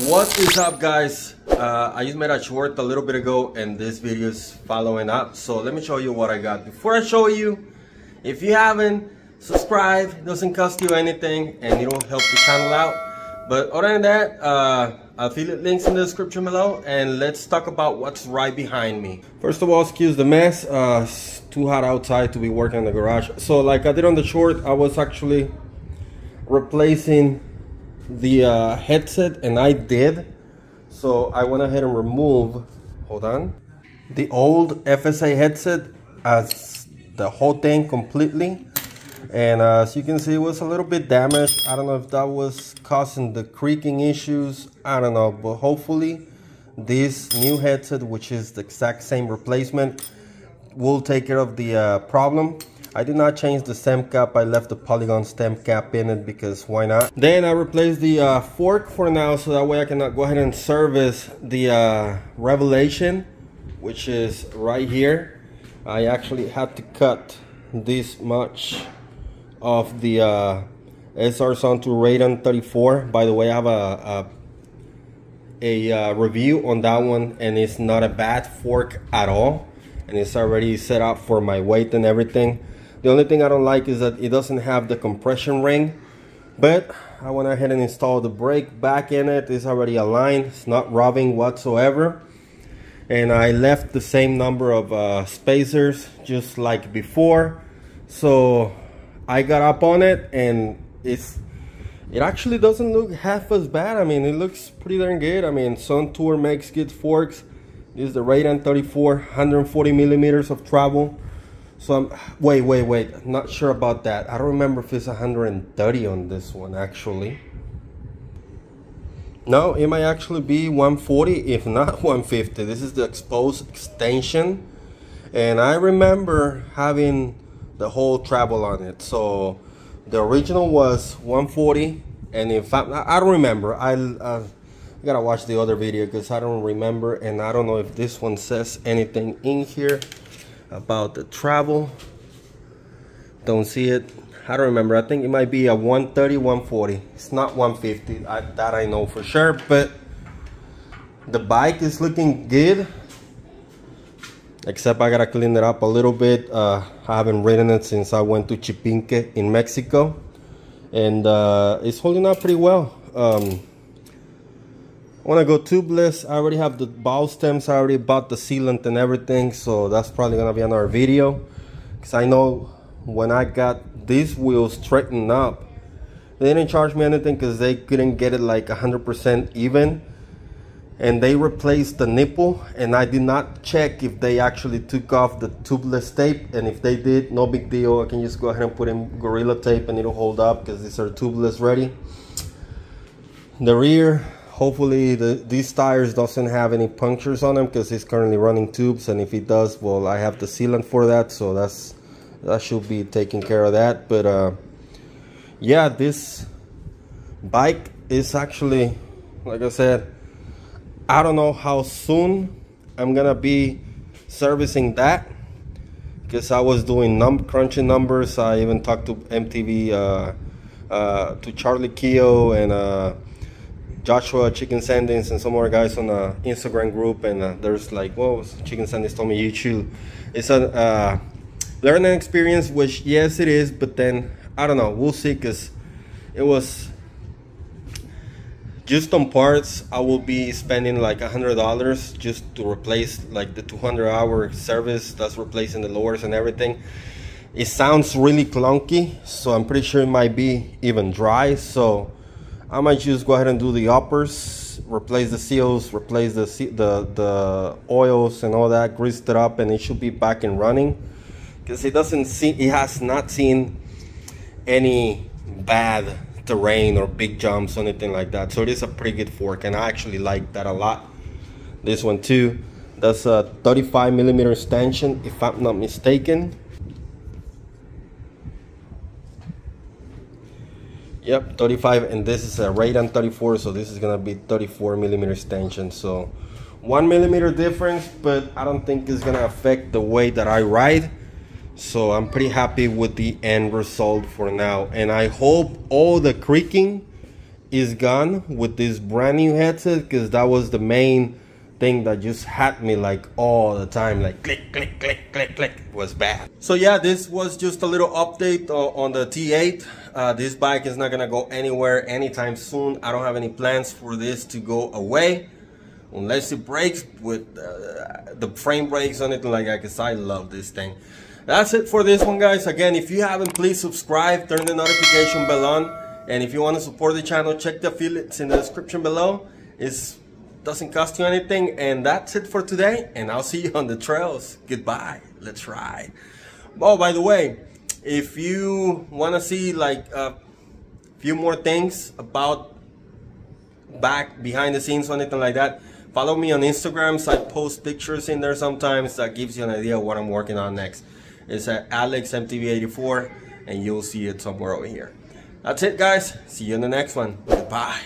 What is up, guys? I just made a short a little bit ago and this video is following up, so let me show you what I got. Before I show you, if you haven't subscribed, it doesn't cost you anything and it'll help the channel out. But other than that, I'll affiliate links in the description below, and let's talk about what's right behind me. First of all, excuse the mess. It's too hot outside to be working in the garage. So like I did on the short, I was actually replacing the headset, and I did. So I went ahead and removed, hold on, the old FSA headset, as the whole thing completely. And as you can see, it was a little bit damaged. I don't know if that was causing the creaking issues, I don't know, but hopefully this new headset, which is the exact same replacement, will take care of the problem. I did not change the stem cap. I left the polygon stem cap in it because why not? Then I replaced the fork for now, so that way I can go ahead and service the Revelation, which is right here. I actually had to cut this much of the SR Suntour Epixon 34. By the way, I have a review on that one, and it's not a bad fork at all, and it's already set up for my weight and everything. The only thing I don't like is that it doesn't have the compression ring, but I went ahead and installed the brake back in it. It's already aligned, it's not rubbing whatsoever. And I left the same number of spacers just like before. So I got up on it, and it actually doesn't look half as bad. I mean, it looks pretty darn good. I mean, Suntour makes good forks. This is the Epixon 34, 140 millimeters of travel. So I'm, wait, not sure about that. I don't remember if it's 130 on this one actually. No, it might actually be 140, if not 150. This is the exposed extension, and I remember having the whole travel on it. So the original was 140, and in fact, I don't remember. I gotta watch the other video because I don't remember, and I don't know if this one says anything in here about the travel. Don't see it. I don't remember. I think it might be a 130, 140. It's not 150. That I know for sure. But the bike is looking good, except I gotta clean it up a little bit. I haven't ridden it since I went to Chipinque in Mexico, and it's holding up pretty well. I want to go tubeless. I already have the bow stems. I already bought the sealant and everything, so that's probably gonna be another video, because I know when I got these wheels straightened up, they didn't charge me anything because they couldn't get it like 100% even, and they replaced the nipple, and I did not check if they actually took off the tubeless tape, and if they did, no big deal. I can just go ahead and put in Gorilla Tape and it'll hold up because these are tubeless ready. The rear, hopefully these tires doesn't have any punctures on them because it's currently running tubes, and if it does, well, I have the sealant for that, so that should be taking care of that. But yeah, this bike is actually, like I said, I don't know how soon I'm gonna be servicing that, because I was doing crunching numbers. I even talked to MTV, to Charlie Keogh and Joshua Chicken Sandings and some more guys on the Instagram group, and there's like, well, Chicken Sandings told me you should. It's a learning experience, which yes it is, but then I don't know, we'll see, because it was just on parts. I will be spending like $100 just to replace like the 200-hour service that's replacing the lowers and everything. It sounds really clunky, so I'm pretty sure it might be even dry, so I might just go ahead and do the uppers, replace the seals, replace the oils and all that, grease it up, and it should be back and running. Because it has not seen any bad terrain or big jumps or anything like that. So it is a pretty good fork, and I actually like that a lot. This one too. That's a 35 millimeter extension, if I'm not mistaken. Yep, 35, and this is a Epixon 34, so this is gonna be 34 millimeter extension. So 1 millimeter difference, but I don't think it's gonna affect the way that I ride. So I'm pretty happy with the end result for now, and I hope all the creaking is gone with this brand new headset, because that was the main thing that just had me like all the time, like click click click click click. It was bad. So yeah, this was just a little update on the T8. This bike is not gonna go anywhere anytime soon. I don't have any plans for this to go away unless it breaks with the frame breaks on it like that, because I love this thing. That's it for this one, guys. Again, if you haven't, please subscribe, turn the notification bell on, and if you want to support the channel, check the affiliates in the description below. It doesn't cost you anything. And that's it for today, and I'll see you on the trails. Goodbye. Let's ride. Oh, by the way, if you want to see like a few more things about behind the scenes or anything like that, follow me on Instagram. So I post pictures in there sometimes that gives you an idea of what I'm working on next. It's at AlexMTB84, and you'll see it somewhere over here. That's it, guys. See you in the next one. Goodbye.